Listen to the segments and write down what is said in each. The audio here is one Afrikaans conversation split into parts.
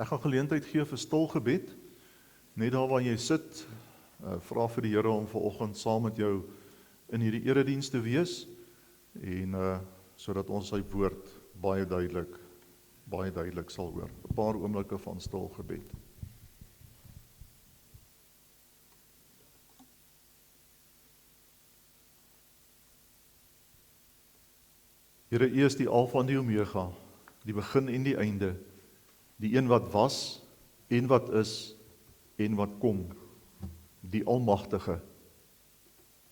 Ek gaan geleentheid gee vir stil gebed. Net daar waar jy sit, vra vir die Here om vanoggend saam met jou in hierdie erediens te wees en sodat ons sy woord baie duidelik sal hoor. 'n Paar oomblikke van stil gebed. Here, U is die Alfa en die Omega, die begin en die einde, die een wat was en wat is en wat kom, die Almagtige.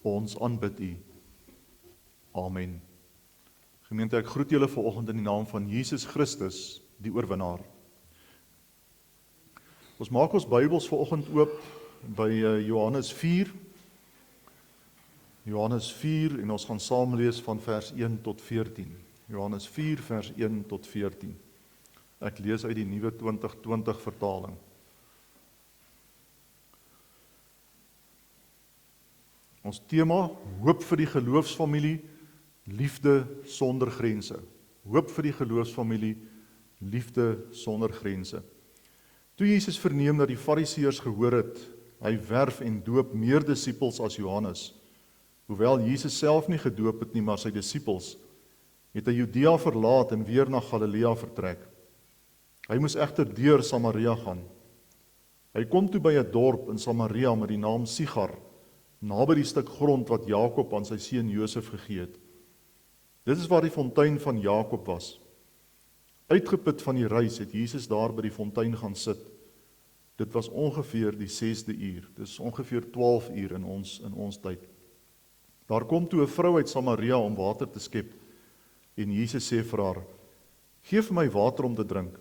Ons aanbid U. Amen. Gemeente, ek groet julle vanoggend in die naam van Jesus Christus, die oorwinnaar. Ons maak ons Bybels vanoggend oop by Johannes 4. Johannes 4 en ons gaan saam lees van vers 1 tot 14. Johannes 4 vers 1 tot 14. Ek lees uit die nuwe 2020 vertaling. Ons tema, hoop vir die geloofsfamilie, liefde sonder grense. Hoop vir die geloofsfamilie, liefde sonder grense. Toe Jesus verneem dat die Fariseërs gehoor het, hy werf en doop meer disippels as Johannes. Hoewel Jesus self nie gedoop het nie, maar sy disippels, het hy Judea verlaat en weer na Galilea vertrek. Hy moes egter deur Samaria gaan. Hy kom toe by 'n dorp in Samaria met die naam Sigar, naby die stuk grond wat Jakob aan sy seun Josef gegee het. Dit is waar die fontein van Jakob was. Uitgeput van die reis het Jesus daar by die fontein gaan sit. Dit was ongeveer die 6de uur. Dit is ongeveer 12 uur in ons tyd. Daar kom toe 'n vrou uit Samaria om water te skep. En Jesus sê vir haar, "Gee vir my water om te drink."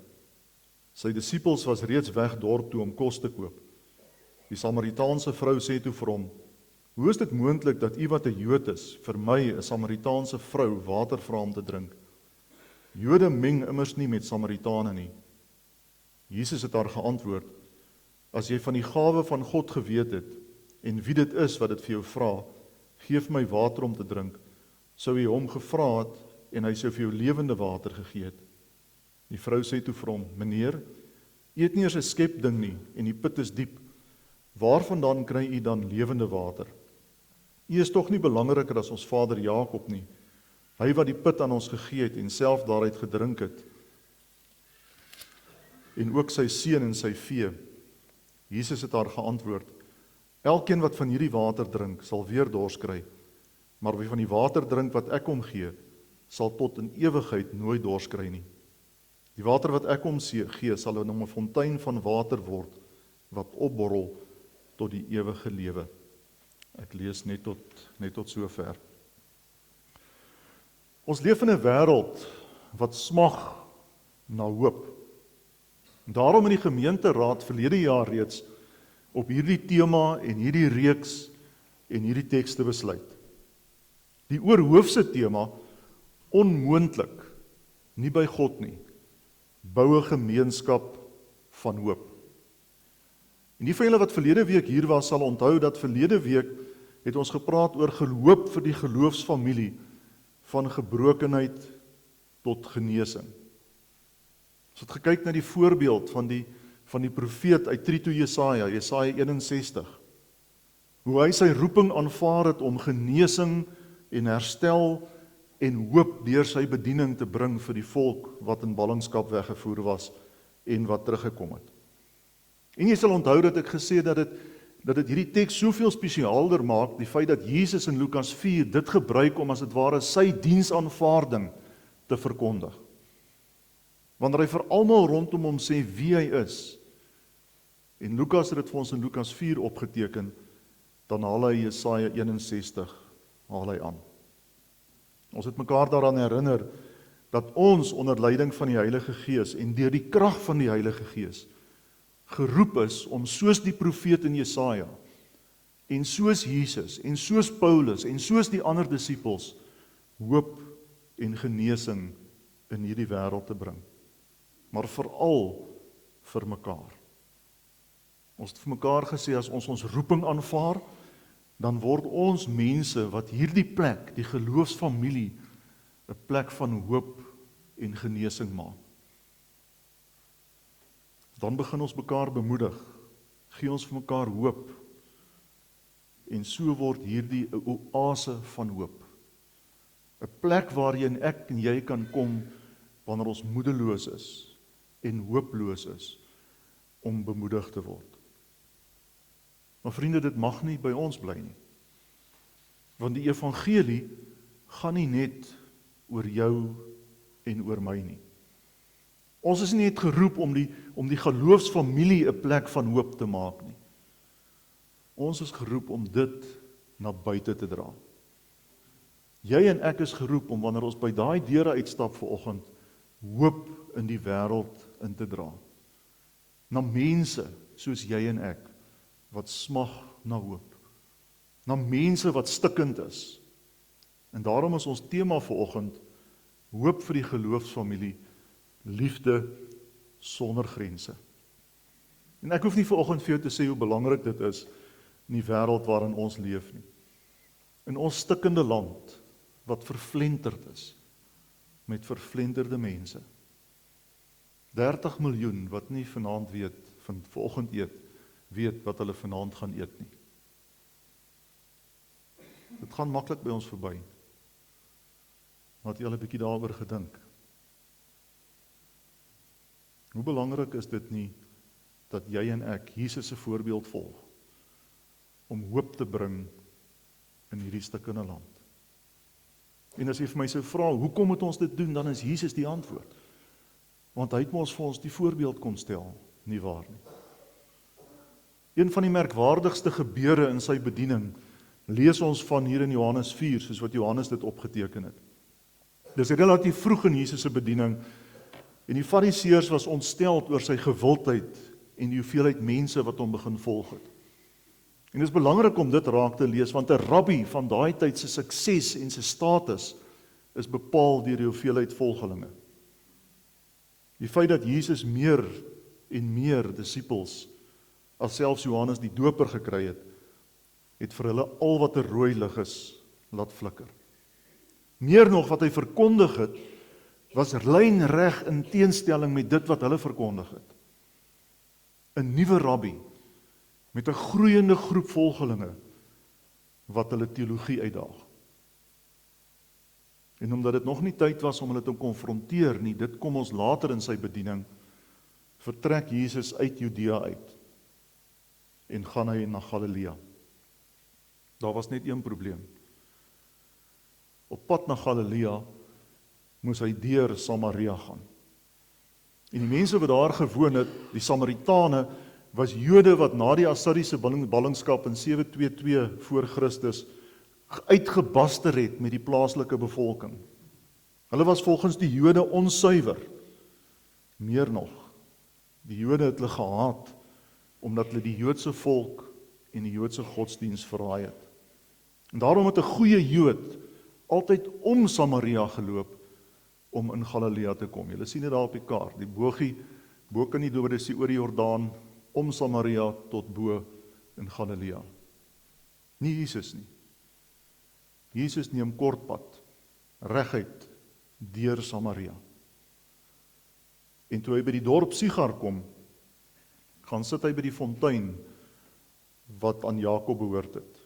Sy disippels was reeds weg dorp toe om kos te koop. Die Samaritaanse vrou sê toe vir hom, "Hoe is dit moontlik dat u wat 'n Jood is, vir my, 'n Samaritaanse vrou, water vra om te drink? Jode meng immers nie met Samaritane nie." Jesus het haar geantwoord, "As jy van die gawe van God geweet het, en wie dit is wat dit vir jou vra, gee vir my water om te drink, sou jy hom gevra het, en hy sou vir jou lewende water gegee het." Die vrou sê toe vir hom, "Meneer, u het nie eers 'n skepding nie, en die put is diep. Waarvandaan kry u dan lewende water? U is tog nie belangriker as ons vader Jakob nie, hy wat die put aan ons gegee het en self daaruit gedrink het, en ook sy seun en sy vee." Jesus het haar geantwoord, "Elkeen wat van hierdie water drink, sal weer dors kry, maar wie van die water drink wat ek hom gee, sal tot in ewigheid nooit dors kry nie. Die water wat ek hom gee, sal in hom 'n fontein van water word, wat opborrel tot die ewige lewe." Ek lees net tot sover. Ons leef in 'n wêreld wat smag na hoop. Daarom in die gemeenteraad verlede jaar reeds op hierdie tema en hierdie reeks en hierdie tekste besluit. Die oorhoofse tema, onmoontlik, nie by God nie, bou 'n gemeenskap van hoop. En die van julle wat verlede week hier was, sal onthou dat verlede week het ons gepraat oor hoop vir die geloofsfamilie, van gebrokenheid tot genesing. Ons het gekyk na die voorbeeld van die profeet uit Trito Jesaja 61, hoe hy sy roeping aanvaar het om genesing en herstel en hoop deur sy bediening te bring vir die volk wat in ballingskap weggevoer was en wat teruggekom het. En jy sal onthou dat ek gesê dat dit hierdie teks soveel spesiaalder maak, die feit dat Jesus in Lukas 4 dit gebruik om as dit ware sy diensaanvaarding te verkondig. Wanneer hy vir almal rondom hom sê wie hy is, en Lukas het dit vir ons in Lukas 4 opgeteken, dan haal hy Jesaja 61 aan. Ons het mekaar daaraan herinner dat ons onder leiding van die Heilige Gees en deur die krag van die Heilige Gees geroep is om soos die profeet in Jesaja en soos Jesus en soos Paulus en soos die ander disippels hoop en genesing in hierdie wêreld te bring. Maar veral vir mekaar. Ons het vir mekaar gesê as ons roeping aanvaar, dan word ons mense wat hierdie plek, die geloofsfamilie, 'n plek van hoop en genesing maak. dan begin ons mekaar bemoedig, gee ons vir mekaar hoop, en so word hierdie 'n oase van hoop. 'n Plek waarheen ek en jy kan kom wanneer ons moedeloos is en hooploos is om bemoedig te word. Maar vriende, dit mag nie by ons bly nie. Want die evangelie gaan nie net oor jou en oor my nie. Ons is nie net geroep om die geloofsfamilie 'n plek van hoop te maak nie. Ons is geroep om dit na buite te dra. Jy en ek is geroep om wanneer ons by daai deure uitstap vanoggend, hoop in die wêreld in te dra. Na mense soos jy en ek, wat smag na hoop. Na mense wat stikkend is. En daarom is ons tema vanoggend, hoop vir die geloofsfamilie, liefde sonder grense. En ek hoef nie vanoggend vir jou te sê hoe belangrik dit is in die wêreld waarin ons leef nie. In ons stikkende land, wat vervlenterd is, met vervlenterde mense. 30 miljoen wat nie vanaand vanoggend weet wat hulle vanaand gaan eet nie. Dit gaan maklik by ons verby. Maar het jy al 'n bietjie daaroor gedink? Hoe belangrik is dit nie, dat jy en ek Jesus se voorbeeld volg, om hoop te bring in hierdie stukkende land. En as jy vir my sou vra, hoekom moet ons dit doen, dan is Jesus die antwoord. Want hy het ons vir ons die voorbeeld kon stel, nie waar nie. Een van die merkwaardigste gebeure in sy bediening, lees ons van hier in Johannes 4, soos wat Johannes dit opgeteken het. Dis relatief vroeg in Jesus se bediening, en die fariseërs was ontsteld oor sy gewildheid, en die hoeveelheid mense wat hom begin volg het. En dit is belangrik om dit raak te lees, want 'n rabbi van daai tyd se sukses en sy status is bepaal deur die hoeveelheid volgelinge. Die feit dat Jesus meer en meer disippels as selfs Johannes die Doper gekry het vir hulle al wat 'n rooi lig is, laat flikker. Meer nog wat hy verkondig het, was lynreg in teenstelling met dit wat hulle verkondig het. 'n Nuwe rabbi, met 'n groeiende groep volgelinge, wat hulle teologie uitdaag. En omdat dit nog nie tyd was om hulle te konfronteer nie, dit kom ons later in sy bediening, vertrek Jesus uit Judea uit, en gaan hy na Galilea. Daar was net een probleem. Op pad na Galilea, moes hy deur Samaria gaan. En die mense wat daar gewoon het, die Samaritane, was Jode wat na die Assiriese ballingskap in 722 voor Christus uitgebaster het met die plaaslike bevolking. Hulle was volgens die Jode onsuiwer. Meer nog, die Jode het hulle gehaat, omdat hulle die Joodse volk en die Joodse godsdiens verraai het. En daarom het 'n goeie Jood altyd om Samaria geloop, om in Galilea te kom. Julle sien dit daar op die kaart, die bogie, bo kan die oor die Jordaan, om Samaria tot bo in Galilea. Nie Jesus nie. Jesus neem kortpad, reguit, deur Samaria. En toe hy by die dorp Sigar kom, gaan sit hy by die fontein, wat aan Jakob behoort het.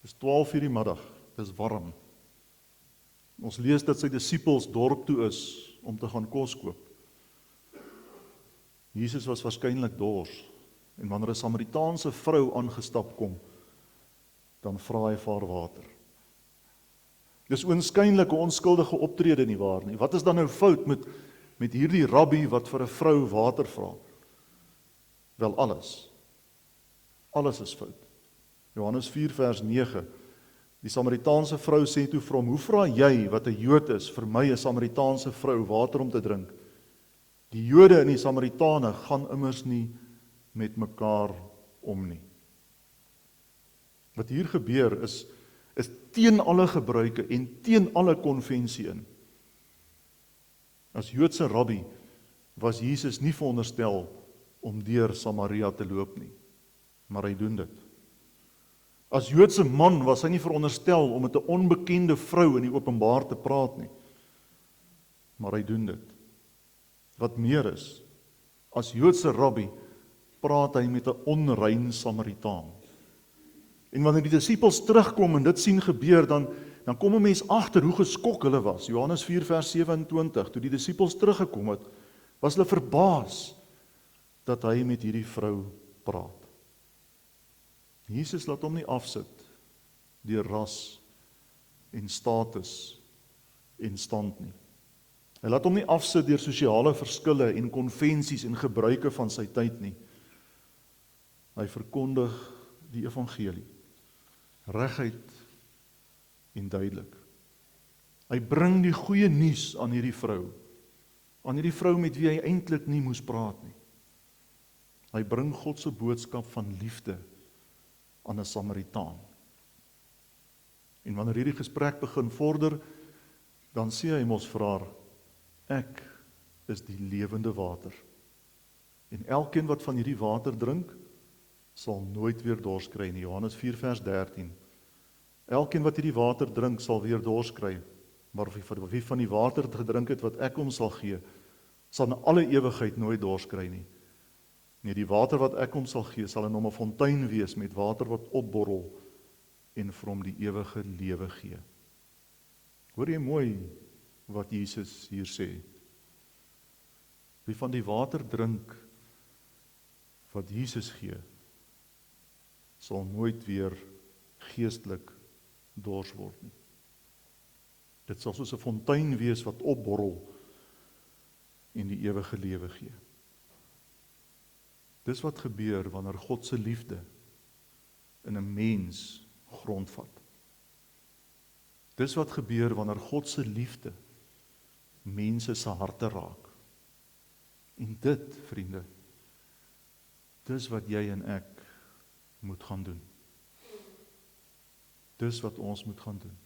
Dis 12:00 die middag, dis warm. Ons lees dat sy disippels dorp toe is, om te gaan kos koop. Jesus was waarskynlik dors, en wanneer 'n Samaritaanse vrou aangestap kom, dan vra hy vir haar water. Dis oënskynlik 'n onskuldige optrede nie waar nie. Wat is dan nou fout met hierdie rabbi wat vir 'n vrou water vra? Wel alles. Alles is fout. Johannes 4 vers 9. Die Samaritaanse vrou sê toe vir hom, hoe vra jy wat 'n Jood is, vir my 'n Samaritaanse vrou water om te drink? Die Jode en die Samaritane gaan immers nie met mekaar om nie. Wat hier gebeur is teen alle gebruike en teen alle konvensie in. As Joodse rabbi was Jesus nie veronderstel om deur Samaria te loop nie, maar hy doen dit. As Joodse man was hy nie veronderstel om met 'n onbekende vrou in die openbaar te praat nie, maar hy doen dit. Wat meer is, As Joodse rabbi praat hy met 'n onrein Samaritaan. En wanneer die disippels terugkom en dit sien gebeur, dan kom 'n mens agter hoe geskok hulle was. Johannes 4 vers 27, toe die disippels teruggekom het, was hulle verbaas dat hy met hierdie vrou praat. Jesus laat hom nie afsit deur ras en status en stand nie. Hy laat hom nie afsit deur sosiale verskille en konvensies en gebruike van sy tyd nie. Hy verkondig die evangelie, reguit en duidelik. Hy bring die goeie nuus aan hierdie vrou met wie hy eintlik nie moes praat nie. Hy bring God se boodskap van liefde aan 'n Samaritaan. En wanneer hierdie gesprek begin vorder, dan sê hy mos vir haar, ek is die lewende water. En elkeen wat van hierdie water drink, sal nooit weer dors kry nie. Johannes 4 vers 13. Elkeen wat hierdie water drink, sal weer dors kry. Maar wie van die water gedrink het wat ek hom sal gee, sal in alle ewigheid nooit dors kry nie. Nee, die water wat ek hom sal gee, sal in hom 'n fontein wees met water wat opborrel en vir hom die ewige lewe gee. Hoor jy mooi wat Jesus hier sê? Wie van die water drink wat Jesus gee, sal nooit weer geestelik dors word nie. Dit sal soos 'n fontein wees wat opborrel en die ewige lewe gee. Dis wat gebeur wanneer God se liefde in 'n mens grondvat. Dis wat gebeur wanneer God se liefde mense se harte raak. En dit, vriende, dis wat jy en ek moet gaan doen. Dis wat ons moet gaan doen.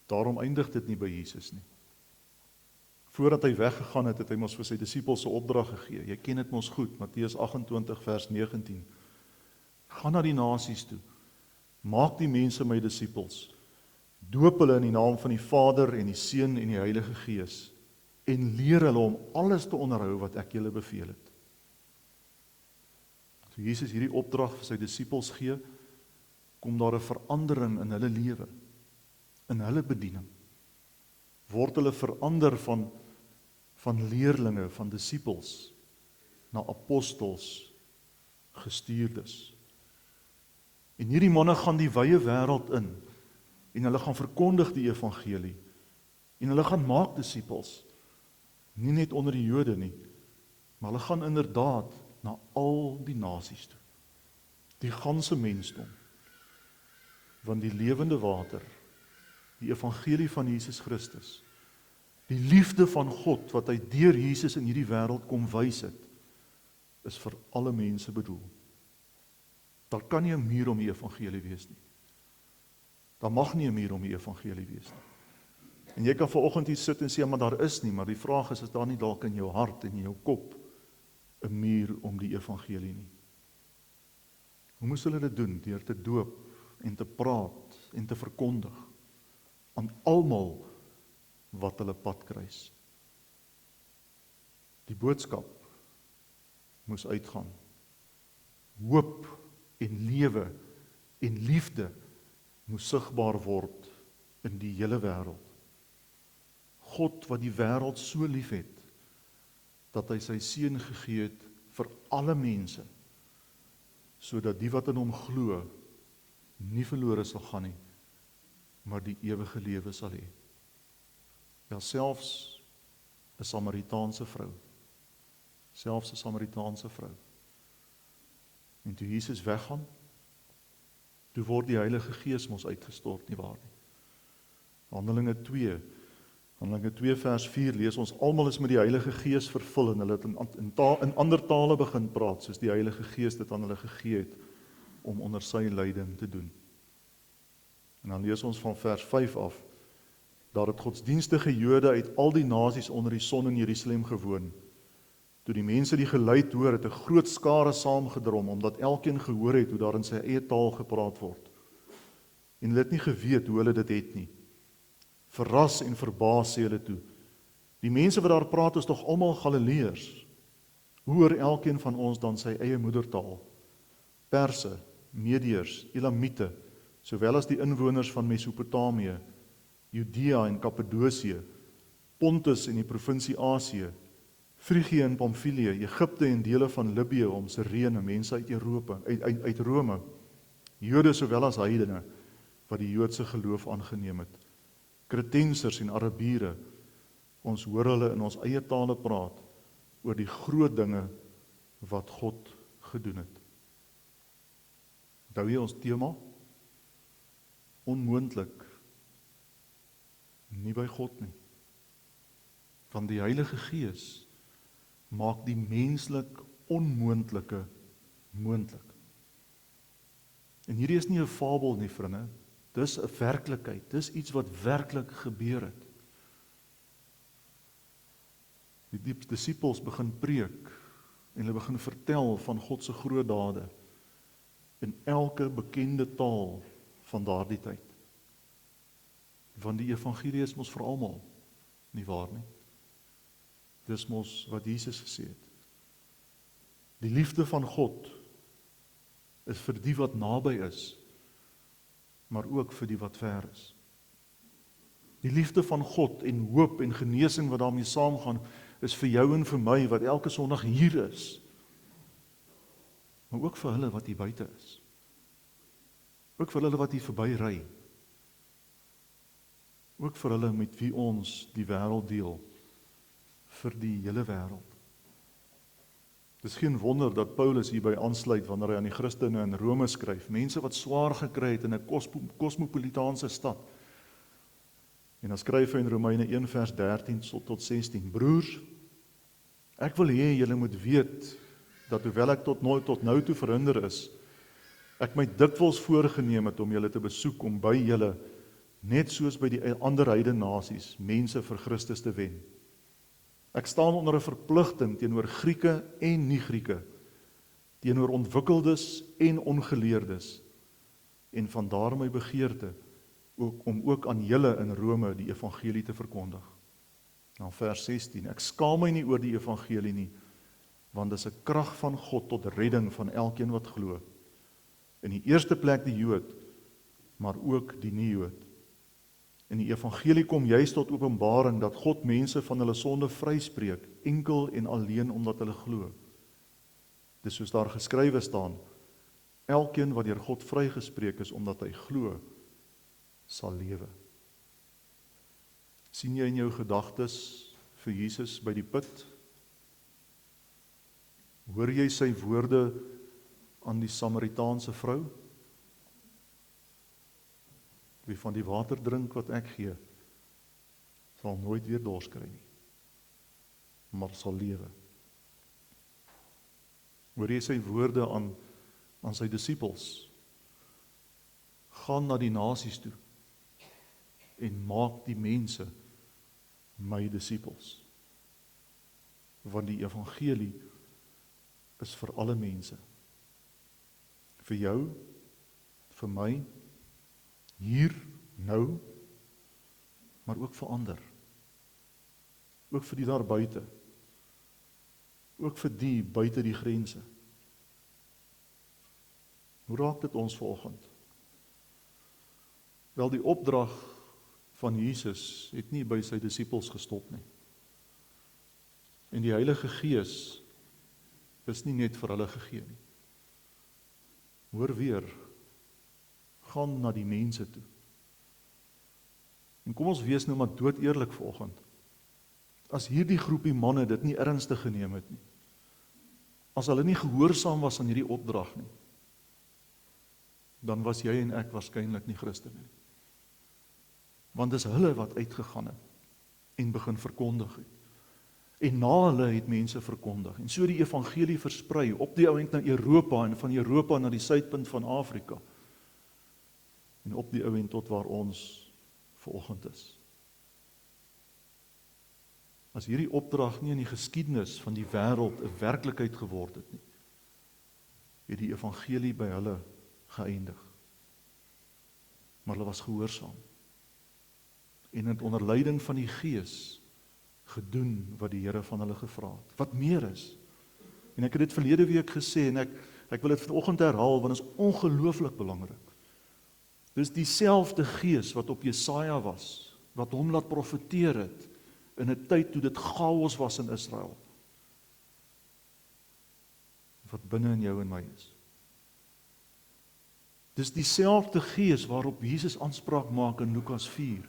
Daarom eindig dit nie by Jesus nie. Voordat hy weggegaan het, het hy mos vir sy disippels 'n opdrag gegee. Jy ken dit mos goed, Matteus 28 vers 19. Gaan na die nasies toe. Maak die mense my disippels. Doop hulle in die naam van die Vader en die Seun en die Heilige Gees en leer hulle om alles te onderhou wat ek julle beveel het. Toe Jesus hierdie opdrag vir sy disippels gee, kom daar 'n verandering in hulle lewe, in hulle bediening. Word hulle verander van leerlinge, van disippels, na apostels, gestuurdes. En hierdie manne gaan die wye wêreld in, en hulle gaan verkondig die evangelie, en hulle gaan maak disippels, nie net onder die Jode nie, maar hulle gaan inderdaad na al die nasies toe, die ganse mensdom, want die lewende water, die evangelie van Jesus Christus, die liefde van God wat hy deur Jesus in hierdie wêreld kom wys het, is vir alle mense bedoel. Daar kan nie 'n muur om die evangelie wees nie. Daar mag nie 'n muur om die evangelie wees nie. En jy kan vanoggend hier sit en sê, maar daar is nie, maar die vraag is daar nie dalk in jou hart en in jou kop 'n muur om die evangelie nie? Hoe moes hulle dit doen? Deur te doop en te praat en te verkondig aan almal wat hulle pad kruis. Die boodskap moes uitgaan. Hoop en lewe en liefde moes sigbaar word in die hele wêreld. God wat die wêreld so lief het, dat hy sy seun gegee het vir alle mense, sodat die wat in hom glo, nie verlore sal gaan nie, maar die ewige lewe sal hê. Ja, selfs 'n Samaritaanse vrou. Selfs 'n Samaritaanse vrou. En toe Jesus weggaan, toe word die Heilige Gees mos uitgestort, nie waar nie. Handelinge 2 vers 4 lees ons, almal is met die Heilige Gees vervul en hulle het in ander tale begin praat, soos die Heilige Gees dit aan hulle gegee het, om onder sy leiding te doen. En dan lees ons van vers 5 af, daar het godsdienstige Jode uit al die nasies onder die son in Jerusalem gewoon. Toe die mense die geluid hoor, het 'n groot skare saamgedrom, omdat elkeen gehoor het hoe daar in sy eie taal gepraat word. En hulle het nie geweet hoe hulle dit het nie. Verras en verbaas sê hulle toe, Die mense wat daar praat is tog almal Galileërs. Hoe hoor elkeen van ons dan sy eie moedertaal? Perse, Medeërs, Elamiete, sowel as die inwoners van Mesopotamië, Judea en Kappadosie, Pontus en die provinsie Asië, Frigië en Pamfilië, Egipte en dele van Libië om Sirene, mense uit Europa, uit Rome, Jode sowel as heidene wat die Joodse geloof aangeneem het, Kretensers en Arabiere, ons hoor hulle in ons eie tale praat oor die groot dinge wat God gedoen het. Onthou jy ons tema? Onmoontlik, nie by God nie. Want die Heilige Gees maak die menslik onmoontlike moontlik. En hierdie is nie 'n fabel nie, vriende. Dis 'n werklikheid. Dis iets wat werklik gebeur het. Die disippels begin preek en hulle begin vertel van God se groot dade in elke bekende taal van daardie tyd. Want die evangelie is mos vir almal, nie waar nie? Dis mos wat Jesus gesê het. Die liefde van God is vir die wat naby is, maar ook vir die wat ver is. Die liefde van God en hoop en genesing wat daarmee saamgaan, is vir jou en vir my wat elke Sondag hier is, maar ook vir hulle wat hier buite is. Ook vir hulle wat hier verby ry. Ook vir hulle met wie ons die wêreld deel, vir die hele wêreld. Dis geen wonder dat Paulus hierby aansluit wanneer hy aan die Christene in Rome skryf, mense wat swaar gekry het in 'n kosmopolitaanse stad. En dan skryf hy in Romeine 1 vers 13 tot 16, broers, ek wil hê julle moet weet, dat hoewel ek tot nou toe verhinder is, ek my dikwels voorgeneem het om julle te besoek, om by julle, net soos by die ander heidene nasies, mense vir Christus te wen. Ek staan onder 'n verpligting teenoor Grieke en nie-Grieke, teenoor ontwikkeldes en ongeleerdes, en vandaar my begeerte, om ook aan julle in Rome die evangelie te verkondig. Nou vers 16, ek skaam my nie oor die evangelie nie, want dit is 'n krag van God tot redding van elkeen wat glo. In die eerste plek die Jood, maar ook die nie-Jood. En die evangelie kom juist tot openbaring dat God mense van hulle sonde vryspreek, enkel en alleen omdat hulle glo. Dis soos daar geskrywe staan, elkeen wat deur God vrygespreek is omdat hy glo, sal lewe. Sien jy in jou gedagtes vir Jesus by die put? Hoor jy sy woorde aan die Samaritaanse vrou? Wie van die water drink wat ek gee, sal nooit weer dors kry nie, maar sal lewe. Hoor jy sy woorde aan sy disippels? Gaan na die nasies toe en maak die mense my disippels. Want die evangelie is vir alle mense. Vir jou, vir my, hier, nou, maar ook vir ander. Ook vir die daar buite. Ook vir die buite die grense. Hoe raak dit ons vanoggend? Wel, die opdrag van Jesus het nie by sy disippels gestop nie. En die Heilige Gees is nie net vir hulle gegee nie. Hoor weer, gaan na die mense toe. En kom ons wees nou maar dood eerlik vanoggend. As hierdie groepie manne dit nie ernstig geneem het nie, as hulle nie gehoorsaam was aan hierdie opdrag nie, dan was jy en ek waarskynlik nie Christene nie. Want dis hulle wat uitgegaan het en begin verkondig het. En na hulle het mense verkondig. En so die evangelie versprei op die ouend na Europa en van Europa na die suidpunt van Afrika. En op die ouend tot waar ons vanoggend is. As hierdie opdrag nie in die geskiedenis van die wêreld 'n werklikheid geword het nie, het die evangelie by hulle geëindig. Maar hulle was gehoorsaam. En het onder leiding van die Gees gedoen wat die Here van hulle gevra het. Wat meer is. En ek het dit verlede week gesê, en ek wil dit vanoggend herhaal, want dit is ongelooflik belangrik. Dis dieselfde gees wat op Jesaja was, wat hom laat profeteer het, in 'n tyd toe dit chaos was in Israel, wat binne in jou en my is. Dis dieselfde gees waarop Jesus aanspraak maak in Lukas 4,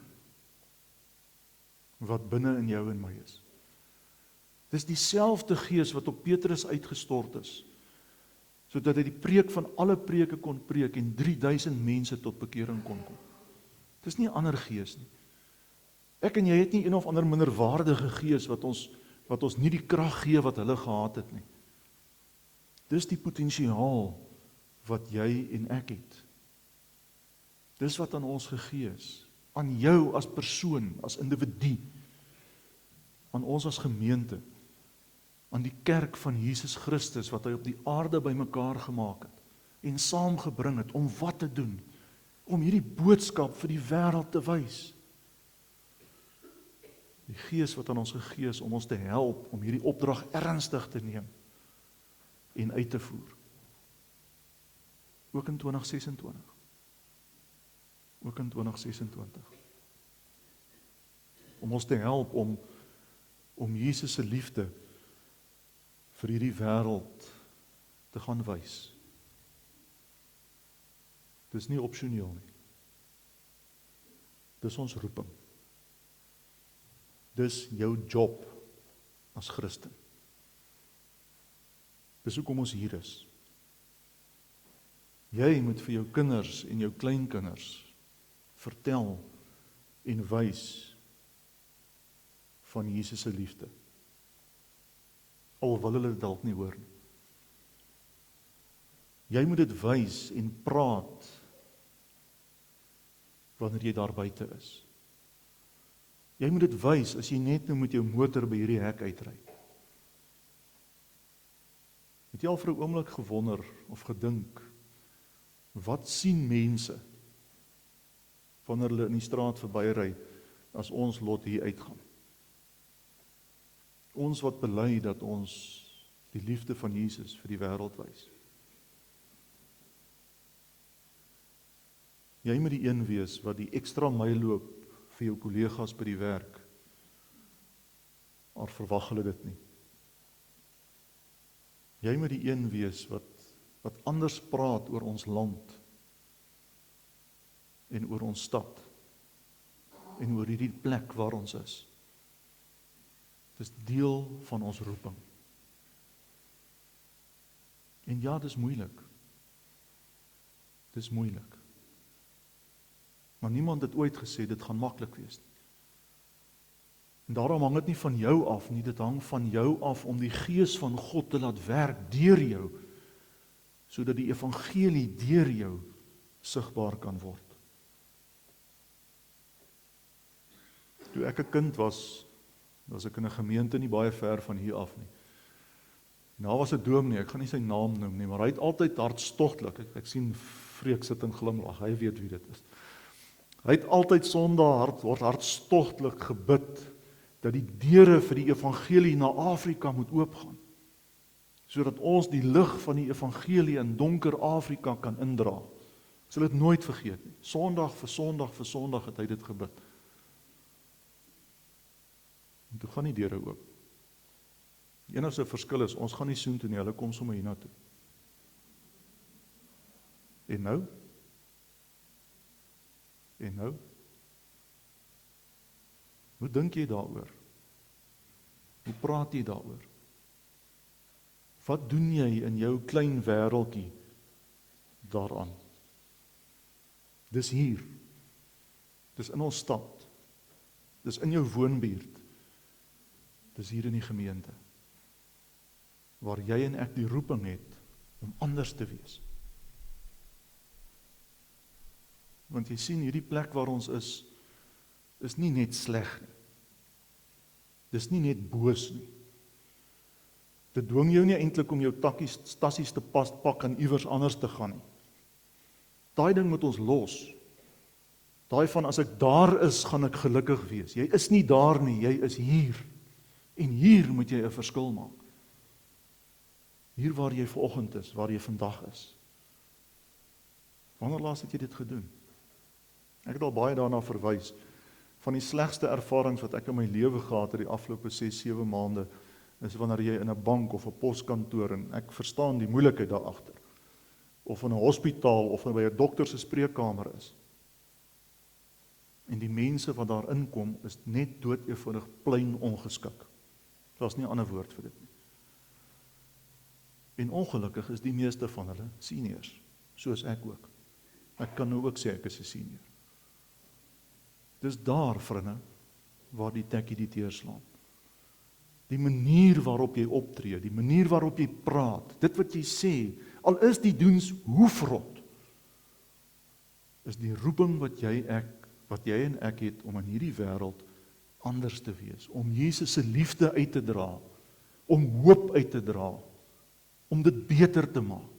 wat binne in jou en my is. Dis dieselfde gees wat op Petrus uitgestort is, sodat hy die preek van alle preke kon preek en 3000 mense tot bekering kon kom. Dis nie 'n ander gees nie. Ek en jy het nie een of ander minderwaardige gees wat ons nie die krag gee wat hulle gehad het nie. Dis die potensiaal wat jy en ek het. Dis wat aan ons gegee is, aan jou as persoon, as individu, aan ons as gemeente, aan die kerk van Jesus Christus wat hy op die aarde bymekaar gemaak het en saamgebring het om wat te doen? Om hierdie boodskap vir die wêreld te wys. Die Gees wat aan ons gegee is om ons te help om hierdie opdrag ernstig te neem en uit te voer. Ook in 2026. Ook in 2026. Om ons te help om Jesus se liefde vir hierdie wêreld te gaan wys. Dis nie opsioneel nie. Dis ons roeping. Dis jou job as Christen. Dis hoekom ons hier is. Jy moet vir jou kinders en jou kleinkinders vertel en wys van Jesus se liefde. Al wil hulle dit dalk nie hoor nie. Jy moet dit wys en praat wanneer jy daar buite is. Jy moet dit wys as jy net nou met jou motor by hierdie hek uitry. Het jy al vir 'n oomblik gewonder of gedink, wat sien mense wanneer hulle in die straat verbyry as ons lot hier uitgaan? Ons wat bely dat ons die liefde van Jesus vir die wêreld wys. Jy moet die een wees wat die ekstra myl loop vir jou kollegas by die werk. Maar verwag hulle dit nie. Jy moet die een wees wat anders praat oor ons land en oor ons stad en oor hierdie plek waar ons is. Dit is deel van ons roeping. En ja, dit is moeilik. Dit is moeilik. Maar niemand het ooit gesê dit gaan maklik wees nie. En daarom hang dit nie van jou af nie, dit hang van jou af om die Gees van God te laat werk deur jou, sodat die evangelie deur jou sigbaar kan word. Toe ek 'n kind was ek in 'n gemeente nie baie ver van hier af nie. En daar was 'n dominee, ek gaan nie sy naam noem nie, maar hy het altyd hartstogtelik, ek sien Freek sit en glimlag, hy weet wie dit is. Hy het altyd Sondag hartstogtelik gebid dat die deure vir die evangelie na Afrika moet oopgaan, sodat ons die lig van die evangelie in donker Afrika kan indra. Ek sal dit nooit vergeet nie. Sondag vir Sondag het hy dit gebid. En toe gaan die deure oop. Die enigste verskil is, ons gaan nie soontoe nie, hulle kom sommer hiernatoe. En nou? En nou? Hoe dink jy daaroor? Hoe praat jy daaroor? Wat doen jy in jou klein wêreldjie daaraan? Dis hier. Dis in ons stad. Dis in jou woonbuurt. Dis hier in die gemeente. Waar jy en ek die roeping het om anders te wees. Want jy sien, hierdie plek waar ons is nie net sleg nie. Dis nie net boos nie. Dit dwing jou nie eintlik om jou tassies te pak en iewers anders te gaan nie. Daai ding moet ons los. Daai van as ek daar is, gaan ek gelukkig wees. Jy is nie daar nie, jy is hier. En hier moet jy 'n verskil maak. Hier waar jy vanoggend is, waar jy vandag is. Wanneer laas het jy dit gedoen? Ek het al baie daarna verwys. Van die slegste ervarings wat ek in my lewe gehad het die afgelope 6-7 maande, is wanneer jy in 'n bank of 'n poskantoor, en ek verstaan die moeilikheid daar agter, of in 'n hospitaal of by 'n dokter se spreekkamer is. En die mense wat daar inkom is net dood eenvoudig plain ongeskik. Daar's nie 'n ander woord vir dit nie. En ongelukkig is die meeste van hulle seniors, soos ek ook. Ek kan nou ook sê ek is 'n senior. Dis daar, vriende, waar die tekkie die teerslaan. Die manier waarop jy optree, die manier waarop jy praat, dit wat jy sê, al is die doens hoe vrot, is die roeping wat jy en ek het om in hierdie wêreld anders te wees, om Jesus se liefde uit te dra, om hoop uit te dra, om dit beter te maak.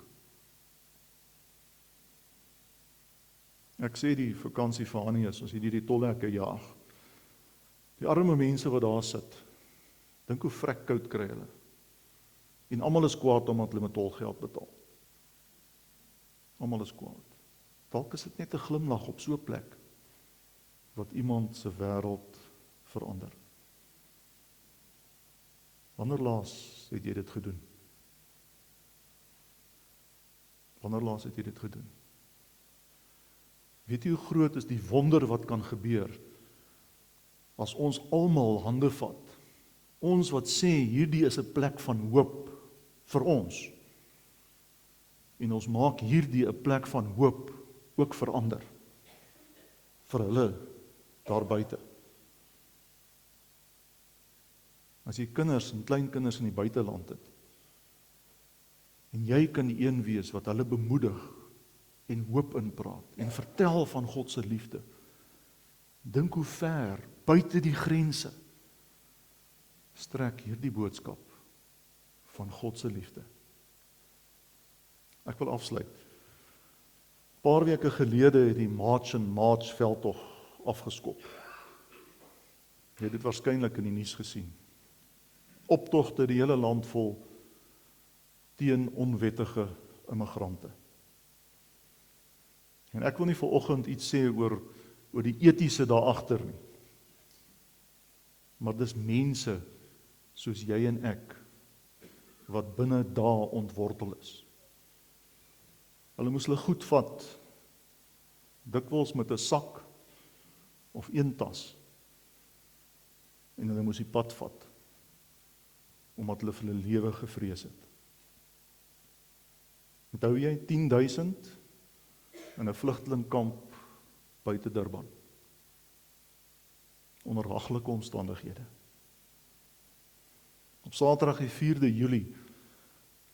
Ek sê die vakansie vir Annie is, as jy die tolhekke jaag, die arme mense wat daar sit, dink hoe vrek koud kry hulle, en almal is kwaad omdat hulle met tolgeld betaal. Almal is kwaad. Dalk is dit net 'n glimlag op so 'n plek, wat iemand se wêreld verander. Wanneer laas het jy dit gedoen? Wanneer laas het jy dit gedoen? Weet jy hoe groot is die wonder wat kan gebeur, as ons almal hande vat, ons wat sê, hierdie is 'n plek van hoop vir ons, en ons maak hierdie 'n plek van hoop ook vir ander, vir hulle daar buite. As jy kinders en kleinkinders in die buiteland het, en jy kan die een wees wat hulle bemoedig en hoop inpraat en vertel van God se liefde, dink hoe ver buite die grense strek hierdie boodskap van God se liefde. Ek wil afsluit. Paar weke gelede het die March and March veldtog afgeskop. Jy het dit waarskynlik in die nuus gesien. Optogte die hele land vol teen onwettige immigrante. En ek wil nie vanoggend iets sê oor die etiese daar agter nie. Maar dis mense soos jy en ek wat binne daar ontwortel is. Hulle moes hulle goed vat, dikwels met 'n sak of een tas, en hulle moes die pad vat, omdat hulle vir hulle lewe gevrees het. Onthou jy 10.000 in 'n vlugtelingkamp buite Durban, onder haglike omstandighede. Op Saterdag die 4de Julie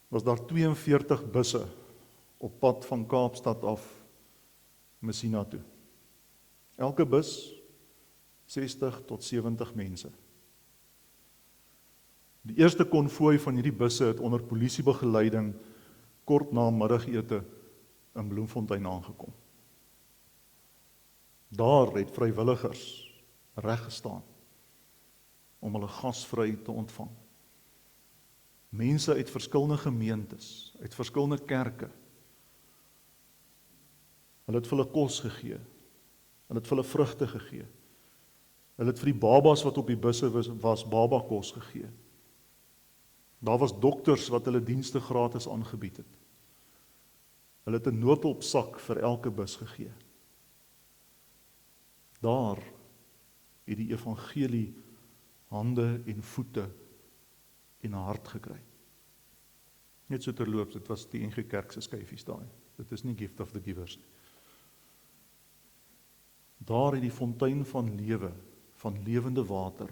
was daar 42 busse op pad van Kaapstad af Messina toe. Elke bus 60 tot 70 mense. Die eerste konvooi van hierdie busse het onder polisiebegeleiding kort na middagete in Bloemfontein aangekom. Daar het vrywilligers reg gestaan om hulle gasvry te ontvang. Mense uit verskillende gemeentes, uit verskillende kerke. Hulle het vir hulle kos gegee. Hulle het vir hulle vrugte gegee. Hulle het vir die babas wat op die busse was babakos gegee. Daar was dokters wat hulle dienste gratis aangebied het. Hulle het 'n noodhulpsak vir elke bus gegee. Daar het die evangelie hande en voete en 'n hart gekry. Net so terloops, dit was die NG Kerk se skyfies daai. Dit is nie Gift of the Givers nie. Daar het die fontein van lewe, van lewende water,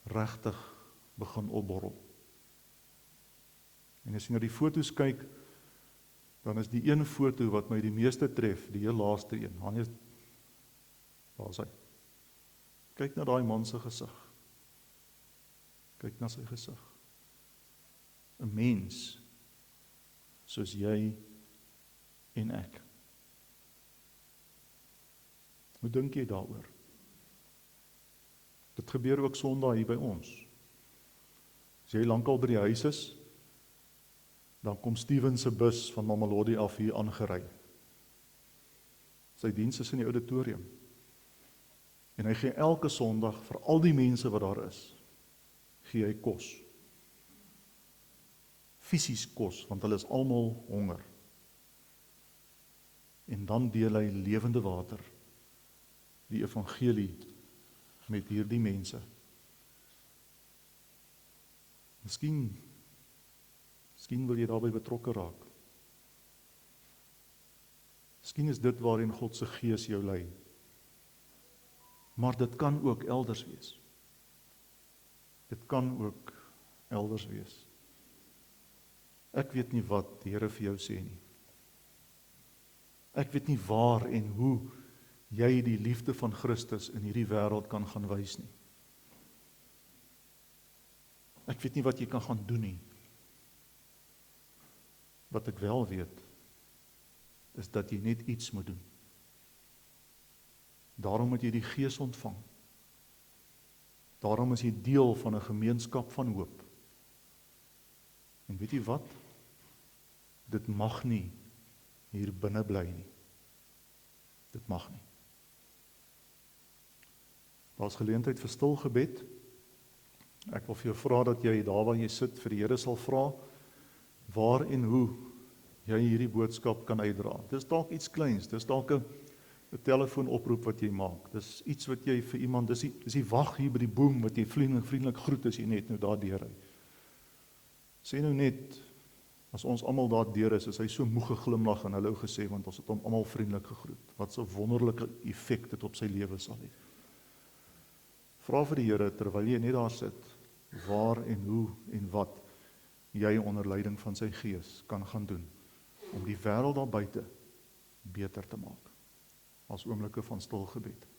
regtig begin opborrel. En as jy na die foto's kyk, dan is die een foto wat my die meeste tref, die heel laaste een. Hannes, waar is hy? Kyk na daai man se gesig. Kyk na sy gesig. 'n Mens soos jy en ek. Hoe dink jy daaroor? Dit gebeur ook Sondag hier by ons. As jy lankal by die huis is, dan kom Steven se bus van Mamelodi af hier aangery. Sy diens is in die auditorium. En hy gee elke Sondag vir al die mense wat daar is, gee hy kos. Fisies kos, want hulle is almal honger. En dan deel hy lewende water, die evangelie met hierdie mense. Miskien wil jy daarbey betrokke raak. Miskien is dit waarin God se Gees jou lei. Maar dit kan ook elders wees. Dit kan ook elders wees. Ek weet nie wat die Here vir jou sê nie. Ek weet nie waar en hoe jy die liefde van Christus in hierdie wêreld kan gaan wys nie. Ek weet nie wat jy kan gaan doen nie. Wat ek wel weet, is dat jy net iets moet doen. Daarom moet jy die Gees ontvang. Daarom is jy deel van 'n gemeenskap van hoop. En weet jy wat? Dit mag nie hier binne bly nie. Dit mag nie. Daar's geleentheid vir stil gebed. Ek wil vir jou vra dat jy daar waar jy sit vir die Here sal vra waar en hoe jy hierdie boodskap kan uitdra. Dis dalk iets kleins, dis dalk 'n telefoonoproep wat jy maak. Dis iets wat jy vir iemand, dis die wag hier by die boom wat jy vriendelik groet as jy net nou daar deur ry. Sê nou net, as ons almal daar deur is hy so moeg geglimlag en hallo gesê, want ons het hom almal vriendelik gegroet. Wat 'n wonderlike effek dit op sy lewe sal hê. Vra vir die Here, terwyl jy net daar sit, waar en hoe en wat jy onder leiding van sy Gees kan gaan doen, om die wêreld daar buite beter te maak, as oomblikke van stil gebed.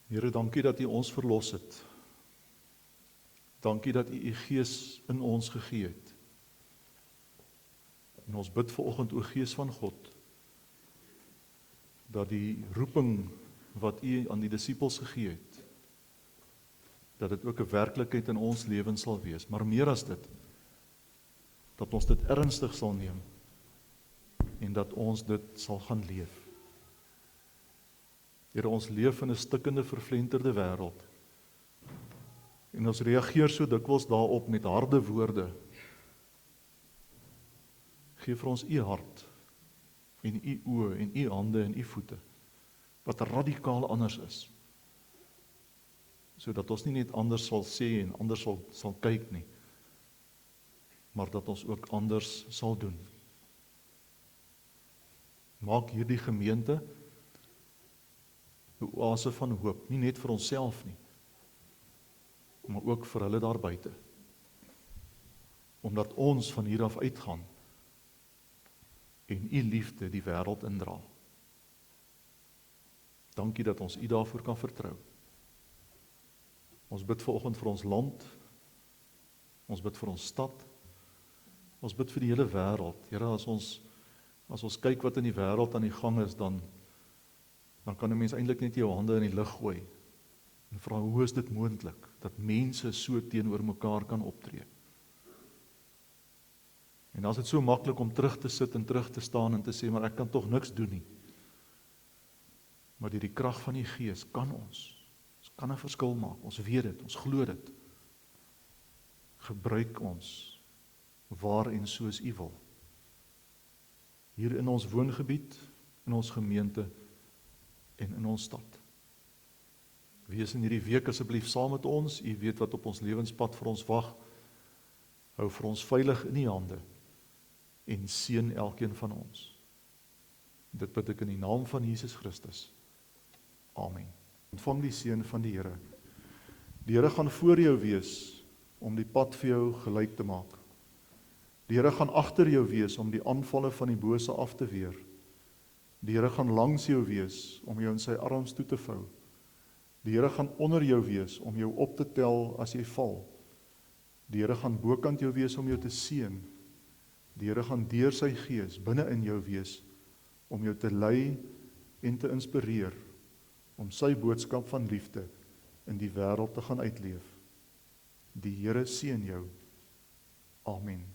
Here, dankie dat U ons verlos het. Dankie dat U U Gees in ons gegee het. En ons bid vanoggend, o Gees van God, dat die roeping wat U aan die disippels gegee het, dat dit ook 'n werklikheid in ons lewens sal wees. Maar meer as dit, dat ons dit ernstig sal neem en dat ons dit sal gaan leef. Here, ons leef in 'n stikkende, vervlenterde wêreld. En ons reageer so dikwels daarop met harde woorde. Gee vir ons U hart en U oë en U hande en U voete, wat radikaal anders is. Sodat ons nie net anders sal sê en anders sal kyk nie, maar dat ons ook anders sal doen. Maak hierdie gemeente 'n oase van hoop, nie net vir onsself nie, maar ook vir hulle daar buite. Omdat ons van hier af uitgaan en U liefde die wêreld indra. Dankie dat ons U daarvoor kan vertrou. Ons bid vanoggend vir ons land, ons bid vir ons stad, ons bid vir die hele wêreld. Here, as ons kyk wat in die wêreld aan die gang is, dan kan 'n mens eintlik net jou hande in die lug gooi en vra, hoe is dit moontlik dat mense so teenoor mekaar kan optree? En dan is dit so maklik om terug te sit en terug te staan en te sê, maar ek kan tog niks doen nie. Maar deur die krag van die Gees kan ons kan 'n verskil maak, ons weet dit, ons glo dit. Gebruik ons waar en soos U wil. Hier in ons woongebied, in ons gemeente en in ons stad. Wees in hierdie week asseblief saam met ons, U weet wat op ons lewenspad vir ons wag. Hou vir ons veilig in U hande en seën elkeen van ons. Dit bid ek in die naam van Jesus Christus. Amen. Ontvang die seën van die Here. Die Here gaan voor jou wees om die pad vir jou gelyk te maak. Die Here gaan agter jou wees om die aanvalle van die bose af te weer. Die Here gaan langs jou wees om jou in sy arms toe te vou. Die Here gaan onder jou wees om jou op te tel as jy val. Die Here gaan bokant jou wees om jou te seën. Die Here gaan deur sy Gees binne in jou wees om jou te lei en te inspireer om sy boodskap van liefde in die wêreld te gaan uitleef. Die Here seën jou. Amen.